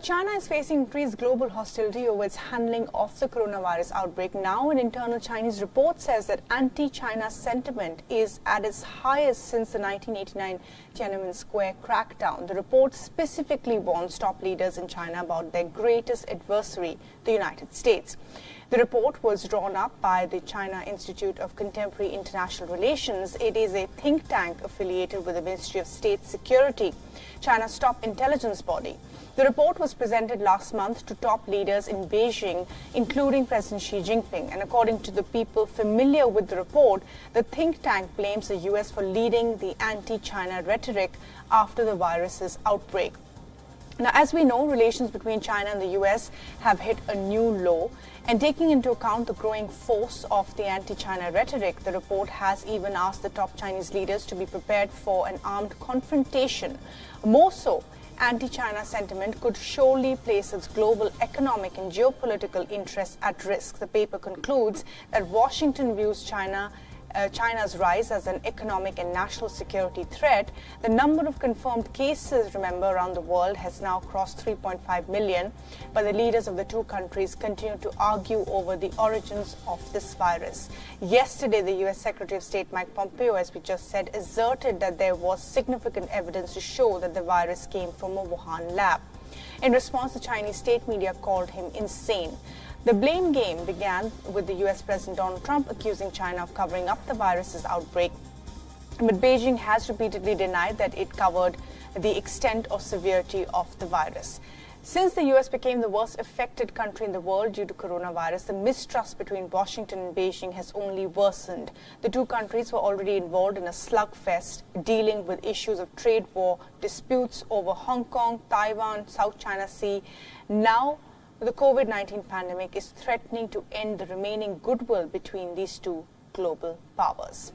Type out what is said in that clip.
China is facing increased global hostility over its handling of the coronavirus outbreak. Now, an internal Chinese report says that anti-China sentiment is at its highest since the 1989 Tiananmen Square crackdown. The report specifically warns top leaders in China about their greatest adversary, the United States. The report was drawn up by the China Institute of Contemporary International Relations. It is a think tank affiliated with the Ministry of State Security, China's top intelligence body. The report was presented last month to top leaders in Beijing, including President Xi Jinping. And according to the people familiar with the report, the think tank blames the US for leading the anti-China rhetoric after the virus's outbreak. Now, as we know, relations between China and the US have hit a new low. And taking into account the growing force of the anti-China rhetoric, the report has even asked the top Chinese leaders to be prepared for an armed confrontation. More so, anti-China sentiment could surely place its global economic and geopolitical interests at risk. The paper concludes that Washington views China's rise as an economic and national security threat. The number of confirmed cases, remember, around the world has now crossed 3.5 million, but the leaders of the two countries continue to argue over the origins of this virus. Yesterday, the US Secretary of State Mike Pompeo, as we just said, asserted that there was significant evidence to show that the virus came from a Wuhan lab. In response, the Chinese state media called him insane. The blame game began with the US President Donald Trump accusing China of covering up the virus's outbreak. But Beijing has repeatedly denied that it covered the extent or severity of the virus. Since the US became the worst affected country in the world due to coronavirus, the mistrust between Washington and Beijing has only worsened. The two countries were already involved in a slugfest dealing with issues of trade war, disputes over Hong Kong, Taiwan, South China Sea. Now, the COVID-19 pandemic is threatening to end the remaining goodwill between these two global powers.